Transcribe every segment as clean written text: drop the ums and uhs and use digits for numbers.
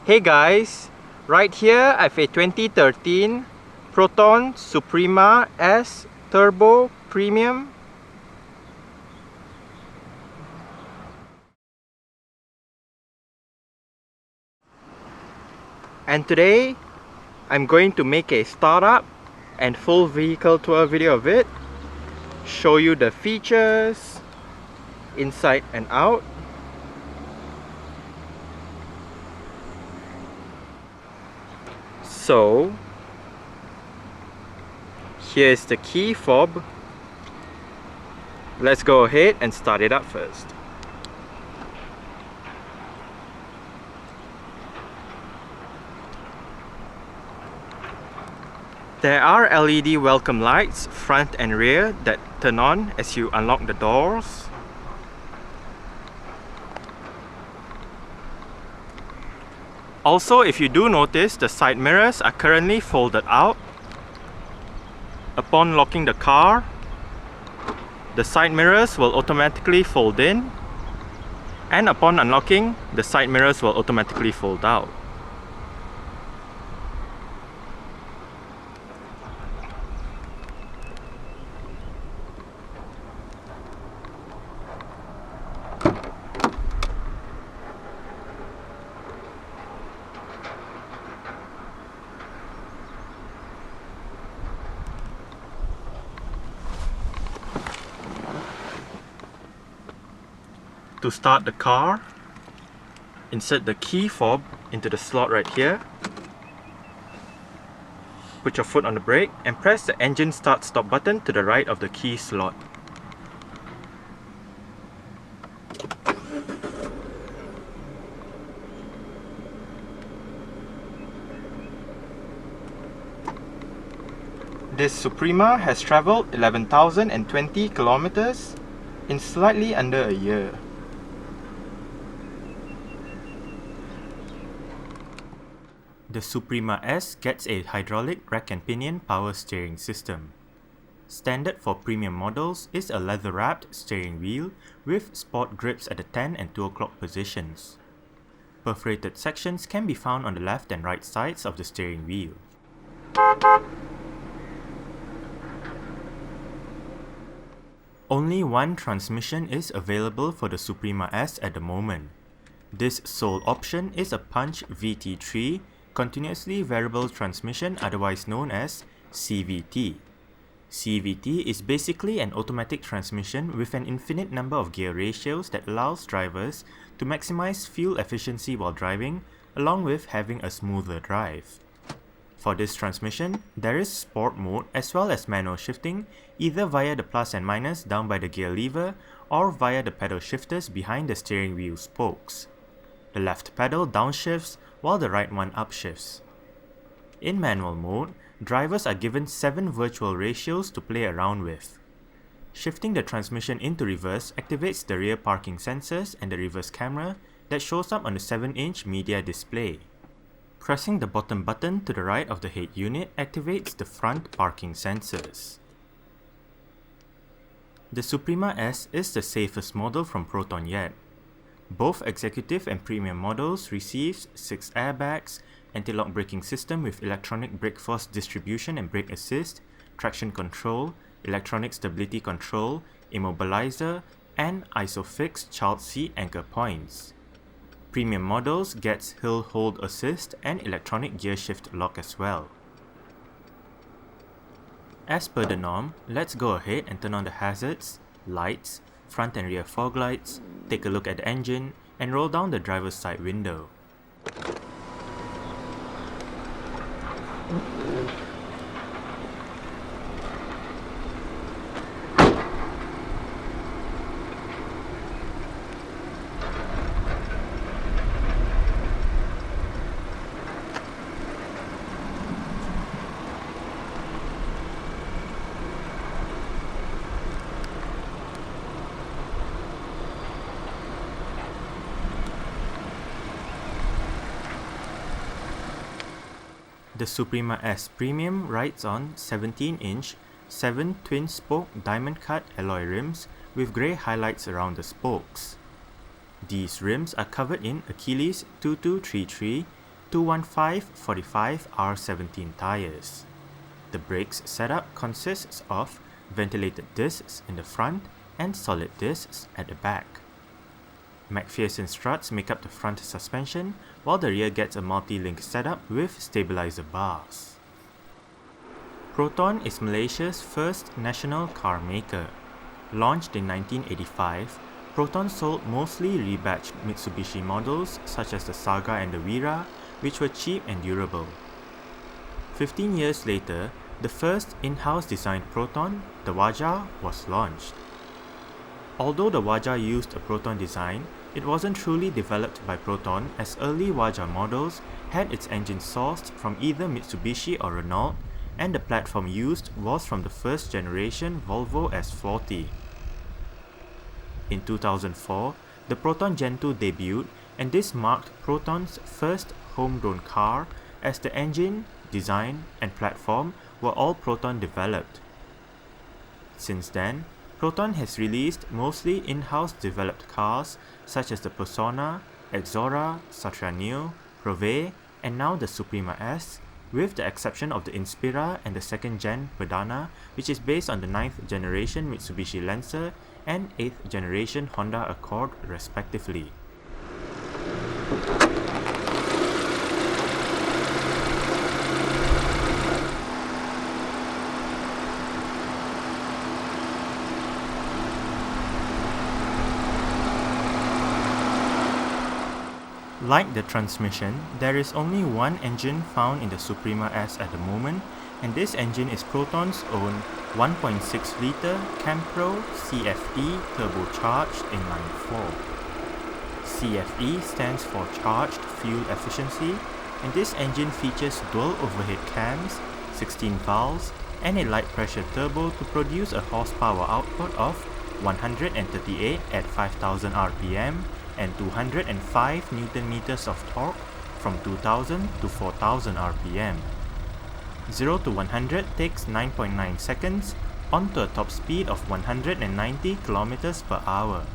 Hey guys, right here I have a 2013 Proton Suprima S Turbo Premium. And today I'm going to make a startup and full vehicle tour video of it, show you the features inside and out. So here's the key fob. Let's go ahead and start it up first. There are LED welcome lights front and rear that turn on as you unlock the doors. Also, if you do notice, the side mirrors are currently folded out. Upon locking the car, the side mirrors will automatically fold in, and upon unlocking, the side mirrors will automatically fold out. To start the car, insert the key fob into the slot right here. Put your foot on the brake and press the engine start-stop button to the right of the key slot. This Suprima has traveled 11,020 kilometers in slightly under a year. The Suprima S gets a hydraulic rack and pinion power steering system. Standard for premium models is a leather-wrapped steering wheel with sport grips at the 10 and 2 o'clock positions. Perforated sections can be found on the left and right sides of the steering wheel. Only one transmission is available for the Suprima S at the moment. This sole option is a Punch VT3 continuously variable transmission, otherwise known as CVT. CVT is basically an automatic transmission with an infinite number of gear ratios that allows drivers to maximize fuel efficiency while driving, along with having a smoother drive. For this transmission, there is sport mode as well as manual shifting, either via the plus and minus down by the gear lever or via the pedal shifters behind the steering wheel spokes. The left pedal downshifts while the right one upshifts. In manual mode, drivers are given 7 virtual ratios to play around with. Shifting the transmission into reverse activates the rear parking sensors and the reverse camera that shows up on the 7-inch media display. Pressing the bottom button to the right of the head unit activates the front parking sensors. The Suprima S is the safest model from Proton yet. Both executive and premium models receives 6 airbags, anti-lock braking system with electronic brake force distribution and brake assist, traction control, electronic stability control, immobilizer, and ISOFIX child seat anchor points. Premium models gets hill hold assist and electronic gear shift lock as well. As per the norm, let's go ahead and turn on the hazards, lights, front and rear fog lights, take a look at the engine, and roll down the driver's side window. The Suprima S Premium rides on 17-inch, 7 twin-spoke diamond-cut alloy rims with grey highlights around the spokes. These rims are covered in Achilles 2233 215/45 R17 tires. The brakes setup consists of ventilated discs in the front and solid discs at the back. McPherson struts make up the front suspension, while the rear gets a multi-link setup with stabilizer bars. Proton is Malaysia's first national car maker. Launched in 1985, Proton sold mostly rebadged Mitsubishi models such as the Saga and the Wira, which were cheap and durable. 15 years later, the first in-house designed Proton, the Wajah, was launched. Although the Wajah used a Proton design, it wasn't truly developed by Proton, as early Wajah models had its engine sourced from either Mitsubishi or Renault, and the platform used was from the first generation Volvo S40. In 2004, the Proton Gen 2 debuted, and this marked Proton's first homegrown car, as the engine, design, and platform were all Proton developed. Since then, Proton has released mostly in-house developed cars such as the Persona, Exora, Satria Neo, Prove, and now the Suprima S, with the exception of the Inspira and the 2nd Gen Perdana, which is based on the 9th generation Mitsubishi Lancer and 8th generation Honda Accord respectively. Like the transmission, there is only one engine found in the Suprima S at the moment, and this engine is Proton's own 1.6-litre Campro CFE turbocharged inline 4. CFE stands for Charged Fuel Efficiency, and this engine features dual overhead cams, 16 valves, and a light pressure turbo to produce a horsepower output of 138 at 5000 rpm and 205 Nm of torque from 2000 to 4000 rpm. 0 to 100 takes 9.9 seconds onto a top speed of 190 km per hour.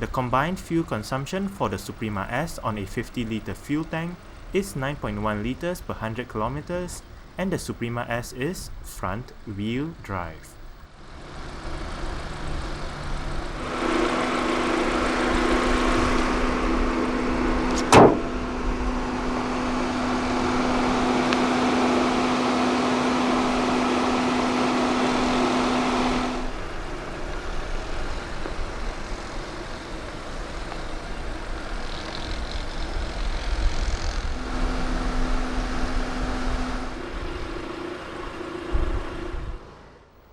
The combined fuel consumption for the Suprima S on a 50-litre fuel tank is 9.1 litres per 100 km, and the Suprima S is front-wheel drive.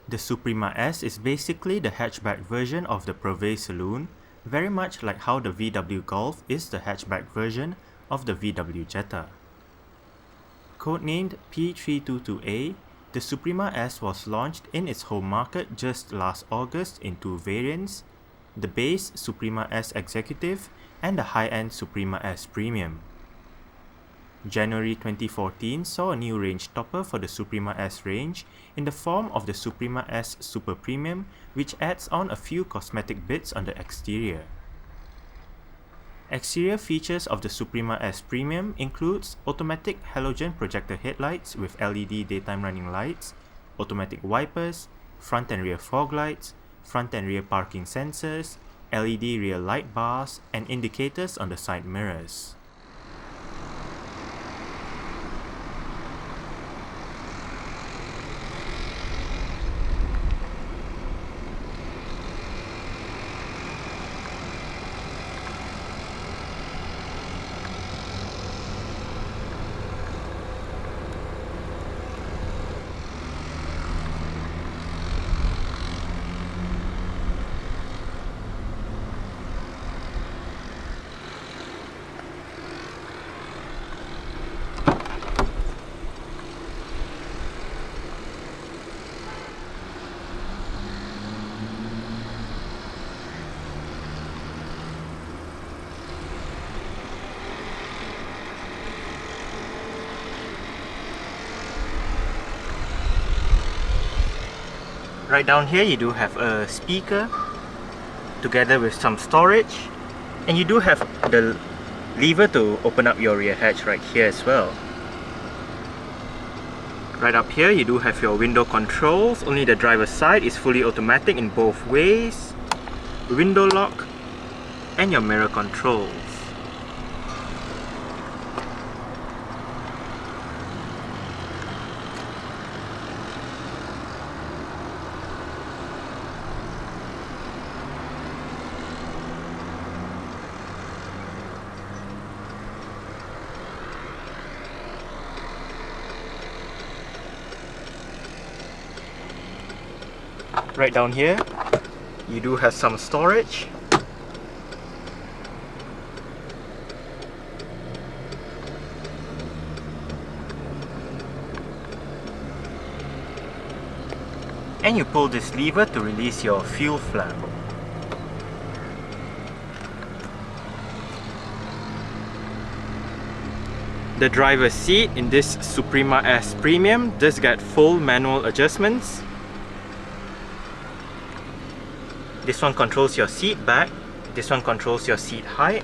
The Suprima S is basically the hatchback version of the Prove Saloon, very much like how the VW Golf is the hatchback version of the VW Jetta. Codenamed P322A, the Suprima S was launched in its home market just last August in two variants, the base Suprima S Executive and the high-end Suprima S Premium. January 2014 saw a new range topper for the Suprima S range in the form of the Suprima S Super Premium, which adds on a few cosmetic bits on the exterior. Exterior features of the Suprima S Premium includes automatic halogen projector headlights with LED daytime running lights, automatic wipers, front and rear fog lights, front and rear parking sensors, LED rear light bars, and indicators on the side mirrors. Right down here you do have a speaker together with some storage, and you do have the lever to open up your rear hatch right here as well. Right up here you do have your window controls, only the driver's side is fully automatic in both ways, window lock, and your mirror controls. Right down here, you do have some storage. And you pull this lever to release your fuel flap. The driver's seat in this Suprima S Premium does get full manual adjustments. This one controls your seat back, this one controls your seat height,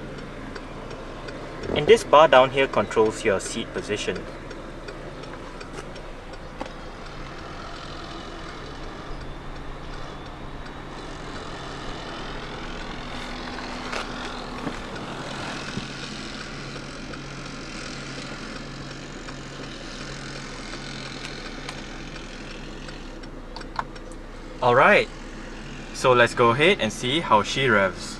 and this bar down here controls your seat position. Alright, so let's go ahead and see how she revs.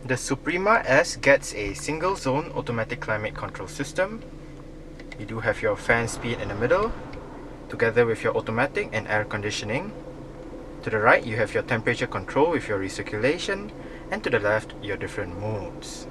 The Suprima S gets a single zone automatic climate control system. You do have your fan speed in the middle, together with your automatic and air conditioning. To the right you have your temperature control with your recirculation, and to the left your different modes.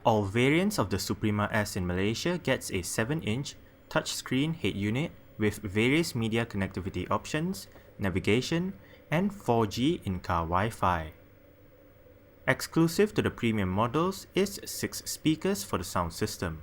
All variants of the Suprima S in Malaysia gets a 7-inch touchscreen head unit with various media connectivity options, navigation, and 4G in-car Wi-Fi. Exclusive to the premium models is 6 speakers for the sound system.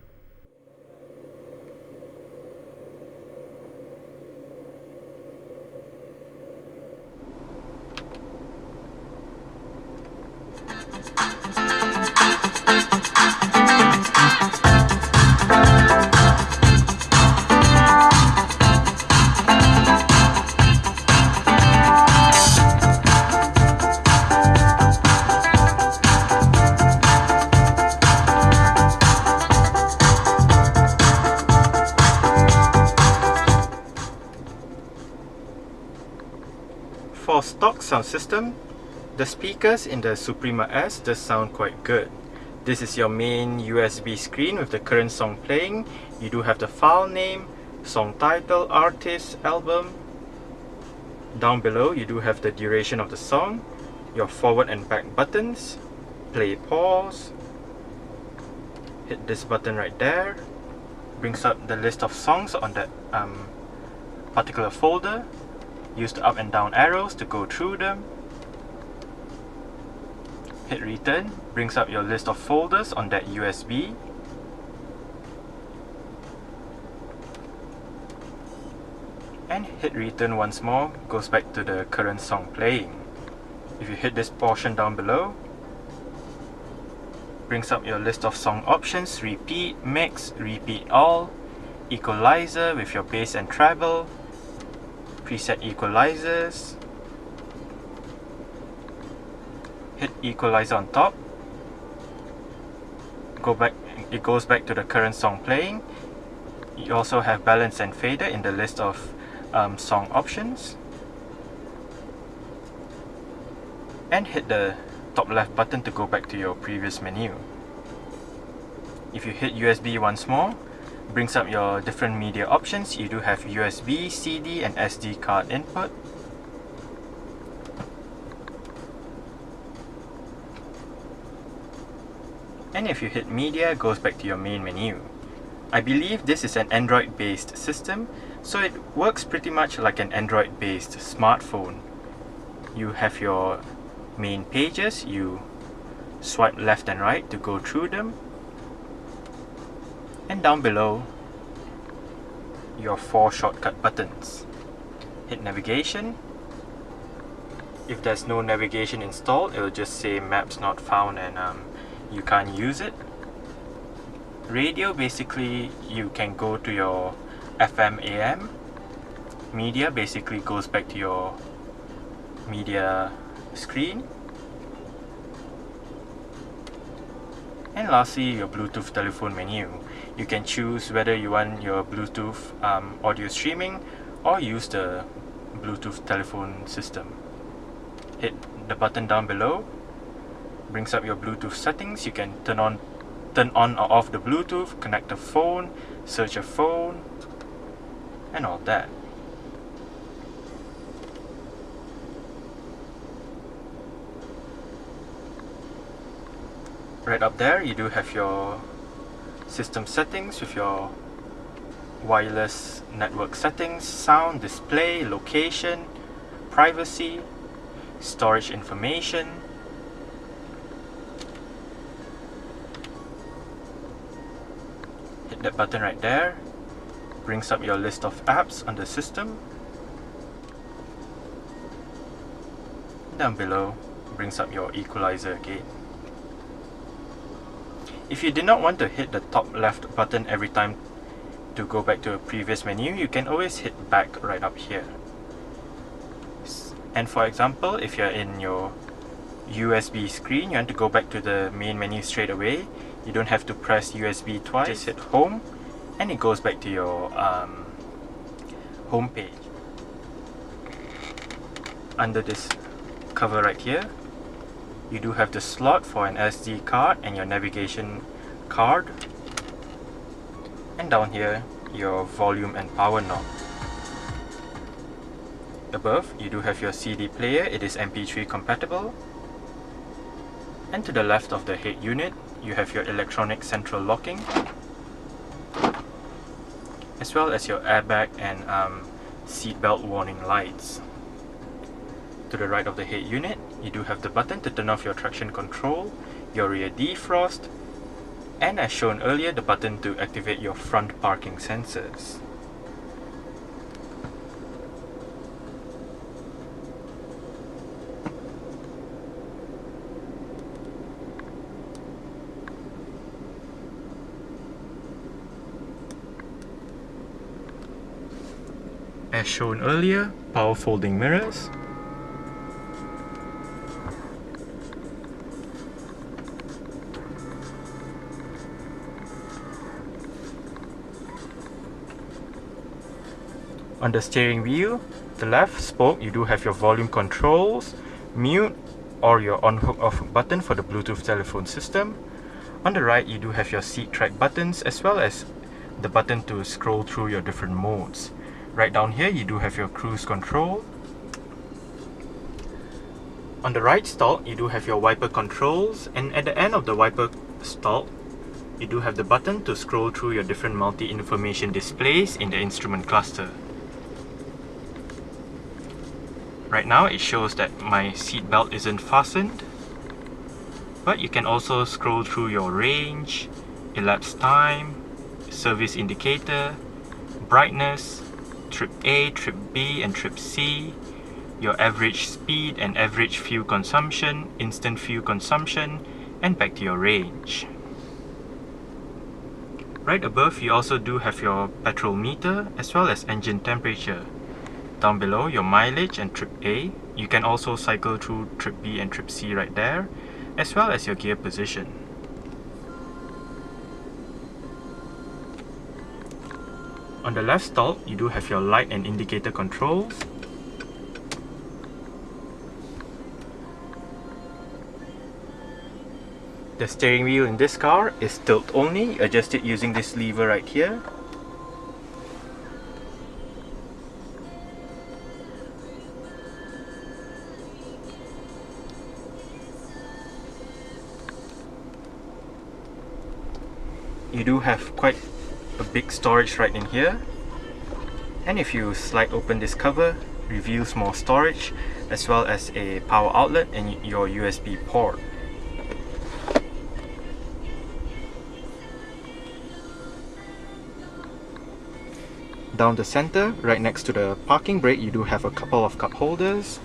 For stock sound system, the speakers in the Suprima S does sound quite good. This is your main USB screen with the current song playing. You do have the file name, song title, artist, album. Down below you do have the duration of the song, your forward and back buttons, play, pause. Hit this button right there, brings up the list of songs on that particular folder. Use the up and down arrows to go through them. Hit return, brings up your list of folders on that USB. And hit return once more, goes back to the current song playing. If you hit this portion down below, brings up your list of song options, repeat, mix, repeat all, equalizer with your bass and treble, preset equalizers, hit equalizer on top, go back it goes back to the current song playing. You also have balance and fader in the list of song options. And hit the top left button to go back to your previous menu. If you hit USB once more, brings up your different media options. You do have USB, CD and SD card input. And if you hit media, it goes back to your main menu. I believe this is an Android based system, so it works pretty much like an Android based smartphone. You have your main pages, you swipe left and right to go through them, and down below your 4 shortcut buttons. Hit navigation. If there's no navigation installed, it will just say maps not found and you can't use it. Radio, basically you can go to your FM AM. Media basically goes back to your media screen. And lastly, your Bluetooth telephone menu. You can choose whether you want your Bluetooth audio streaming or use the Bluetooth telephone system. Hit the button down below, brings up your Bluetooth settings. You can turn on or off the Bluetooth, connect a phone, search a phone, and all that. Right up there, you do have your system settings with your wireless network settings, sound, display, location, privacy, storage information. Hit that button right there, brings up your list of apps on the system. Down below, brings up your equalizer again. If you did not want to hit the top left button every time to go back to a previous menu, you can always hit back right up here. And for example, if you're in your USB screen, you want to go back to the main menu straight away, you don't have to press USB twice, just hit home and it goes back to your home page. Under this cover right here, you do have the slot for an SD card and your navigation card, and down here your volume and power knob. Above you do have your CD player, it is MP3 compatible, and to the left of the head unit you have your electronic central locking, as well as your airbag and seatbelt warning lights. To the right of the head unit, you do have the button to turn off your traction control, your rear defrost, and as shown earlier, the button to activate your front parking sensors. As shown earlier, power folding mirrors, on the steering wheel, the left spoke, you do have your volume controls, mute or your on hook off button for the Bluetooth telephone system. On the right, you do have your seat track buttons as well as the button to scroll through your different modes. Right down here, you do have your cruise control. On the right stalk, you do have your wiper controls, and at the end of the wiper stalk, you do have the button to scroll through your different multi-information displays in the instrument cluster. Right now it shows that my seat belt isn't fastened, but you can also scroll through your range, elapsed time, service indicator, brightness, trip A, trip B and trip C, your average speed and average fuel consumption, instant fuel consumption, and back to your range. Right above, you also do have your petrol meter as well as engine temperature. Down below, your mileage and trip A. You can also cycle through trip B and trip C right there, as well as your gear position. On the left stall, you do have your light and indicator controls. The steering wheel in this car is tilt only, adjust it using this lever right here. You do have quite a big storage right in here, and if you slide open this cover, reveals more storage as well as a power outlet and your USB port. Down the center, right next to the parking brake, you do have a couple of cup holders,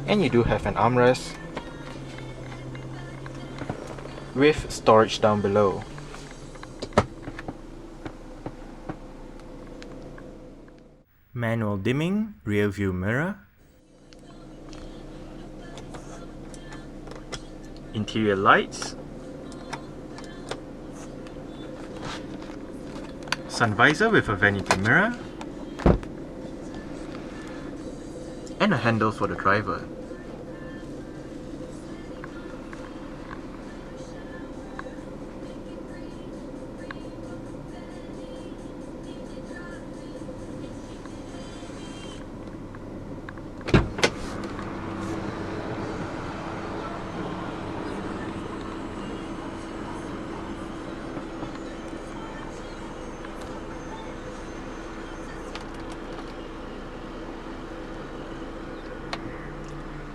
and you do have an armrest with storage down below. Manual dimming, rear view mirror, interior lights, sun visor with a vanity mirror, and a handle for the driver.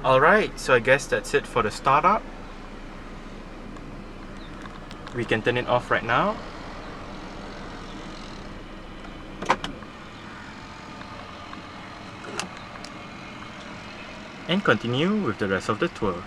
Alright, so I guess that's it for the startup. We can turn it off right now. And continue with the rest of the tour.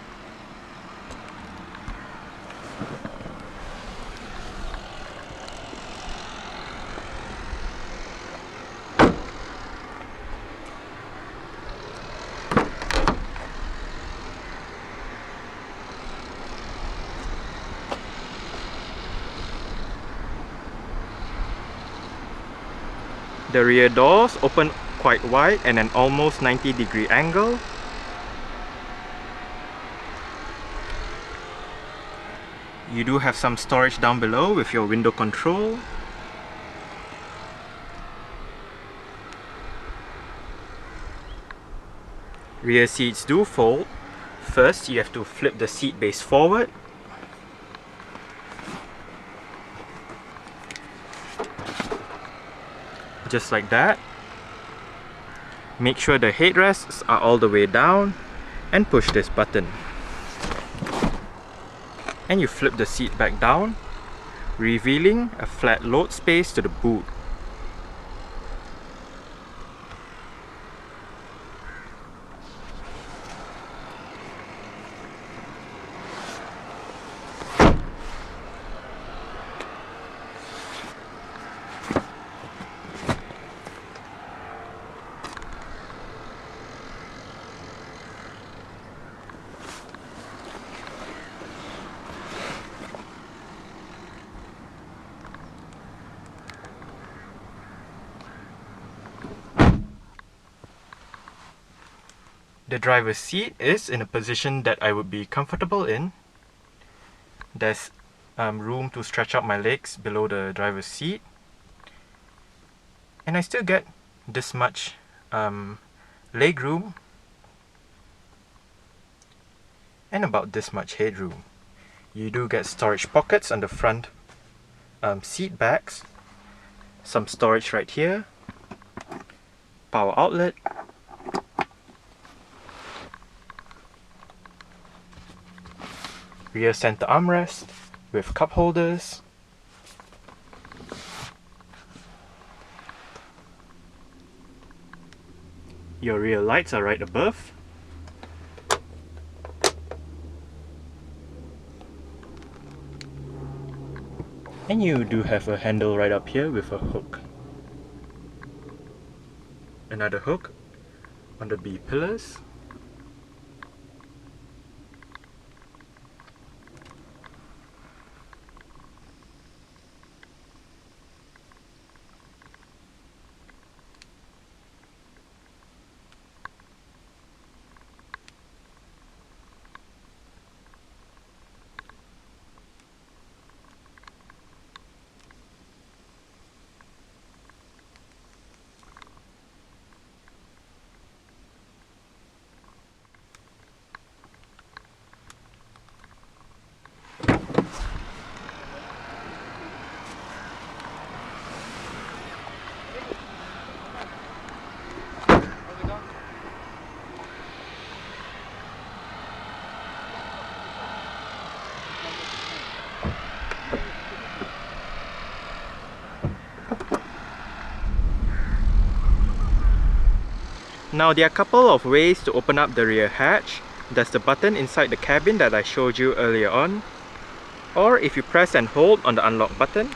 The rear doors open quite wide and an almost 90-degree angle. You do have some storage down below with your window control. Rear seats do fold. First, you have to flip the seat base forward. Just like that. Make sure the headrests are all the way down and push this button. And you flip the seat back down, revealing a flat load space to the boot. The driver's seat is in a position that I would be comfortable in. There's room to stretch out my legs below the driver's seat. And I still get this much leg room and about this much headroom. You do get storage pockets on the front seat backs, some storage right here, power outlet, rear center armrest with cup holders, your rear lights are right above, and you do have a handle right up here with a hook. Another hook on the B pillars. Now there are a couple of ways to open up the rear hatch. There's the button inside the cabin that I showed you earlier on, or if you press and hold on the unlock button,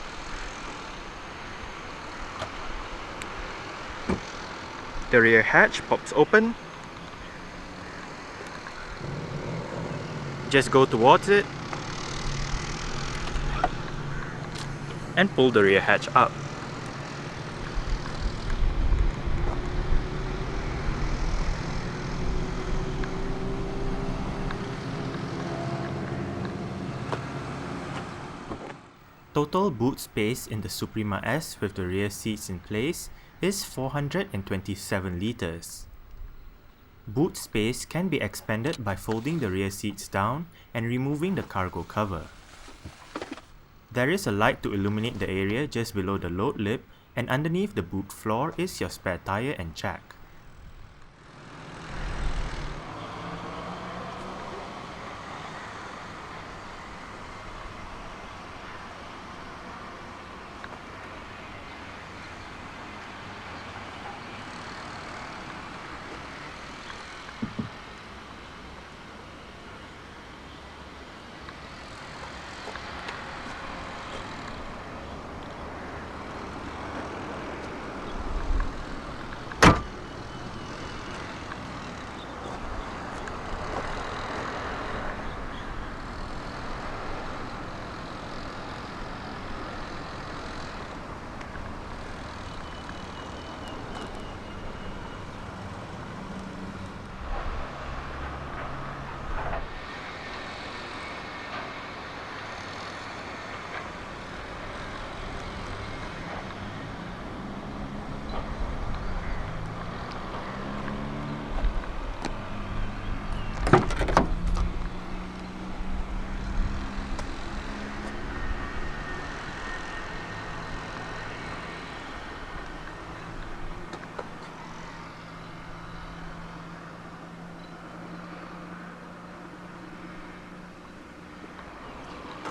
the rear hatch pops open. Just go towards it and pull the rear hatch up. Total boot space in the Suprima S with the rear seats in place is 427 liters. Boot space can be expanded by folding the rear seats down and removing the cargo cover. There is a light to illuminate the area just below the load lip, and underneath the boot floor is your spare tire and jack.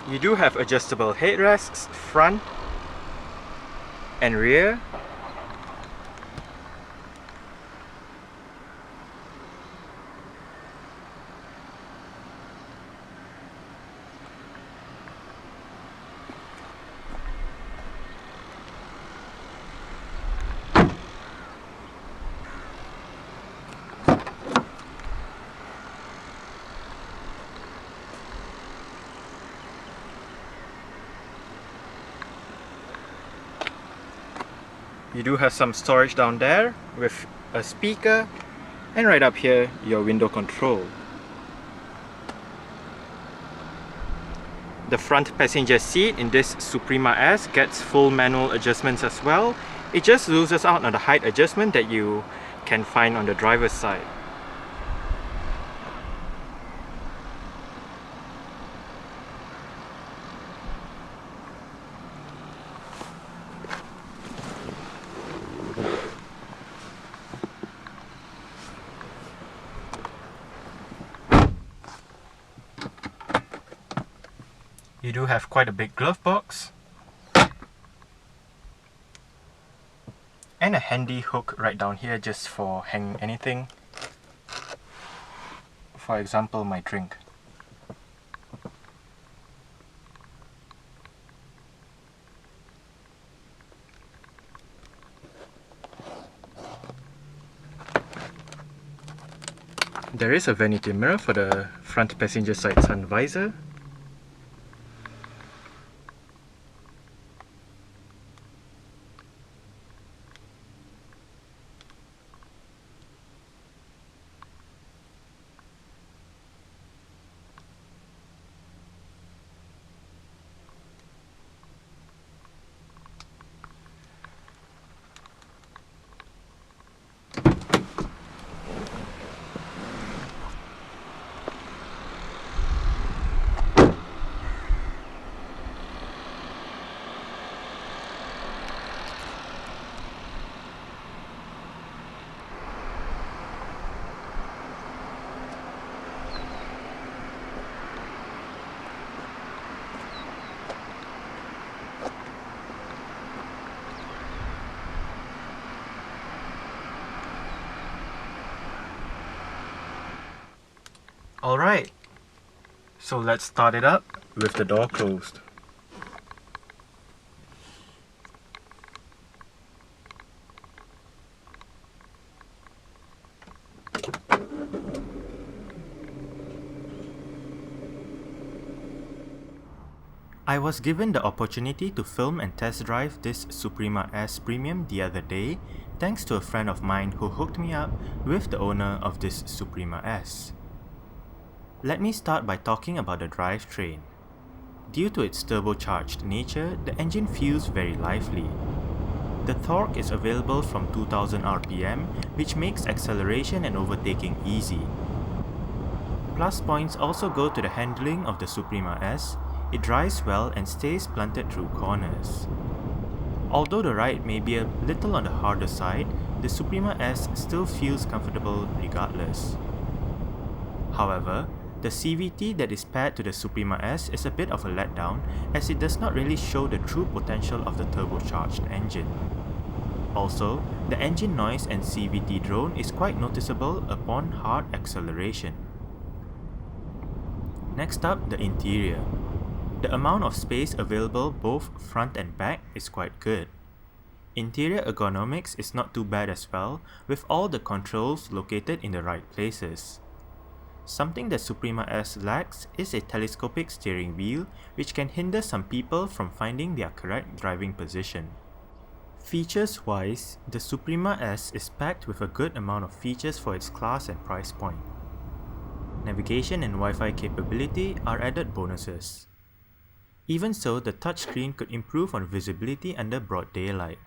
You do have adjustable headrests, front and rear. You do have some storage down there with a speaker, and right up here your window control. The front passenger seat in this Suprima S gets full manual adjustments as well. It just loses out on the height adjustment that you can find on the driver's side. You do have quite a big glove box and a handy hook right down here just for hanging anything, for example my drink. There is a vanity mirror for the front passenger side sun visor. Alright, so let's start it up with the door closed. I was given the opportunity to film and test drive this Suprima S Premium the other day, thanks to a friend of mine who hooked me up with the owner of this Suprima S. Let me start by talking about the drivetrain. Due to its turbocharged nature, the engine feels very lively. The torque is available from 2000 RPM, which makes acceleration and overtaking easy. Plus points also go to the handling of the Suprima S. It drives well and stays planted through corners. Although the ride may be a little on the harder side, the Suprima S still feels comfortable regardless. However, the CVT that is paired to the Suprima S is a bit of a letdown, as it does not really show the true potential of the turbocharged engine. Also, the engine noise and CVT drone is quite noticeable upon hard acceleration. Next up, the interior. The amount of space available both front and back is quite good. Interior ergonomics is not too bad as well, with all the controls located in the right places. Something that Suprima S lacks is a telescopic steering wheel, which can hinder some people from finding their correct driving position. Features-wise, the Suprima S is packed with a good amount of features for its class and price point. Navigation and Wi-Fi capability are added bonuses. Even so, the touchscreen could improve on visibility under broad daylight.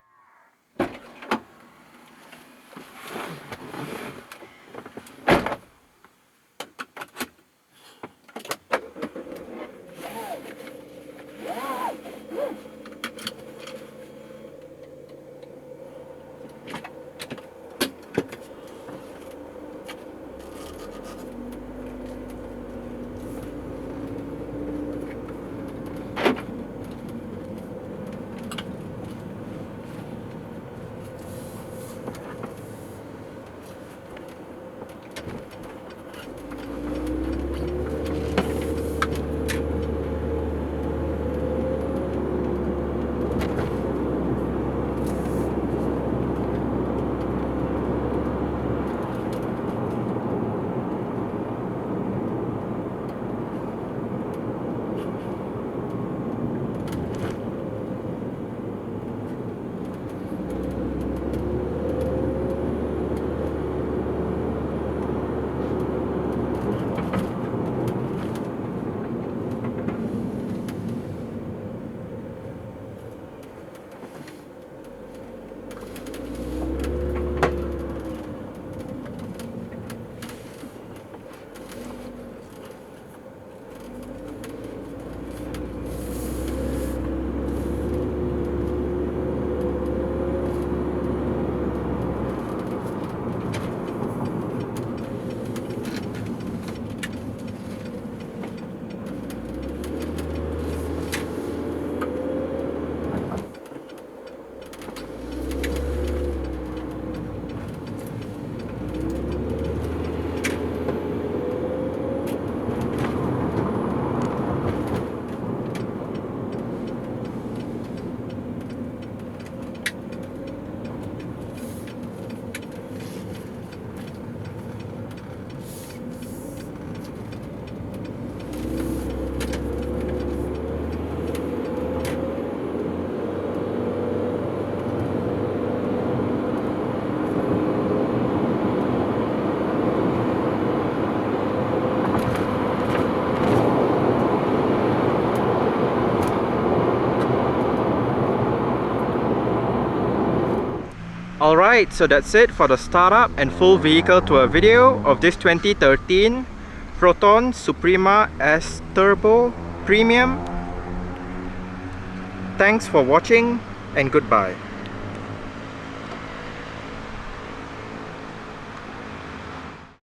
Alright, so that's it for the startup and full vehicle tour video of this 2013 Proton Suprima S Turbo Premium. Thanks for watching and goodbye.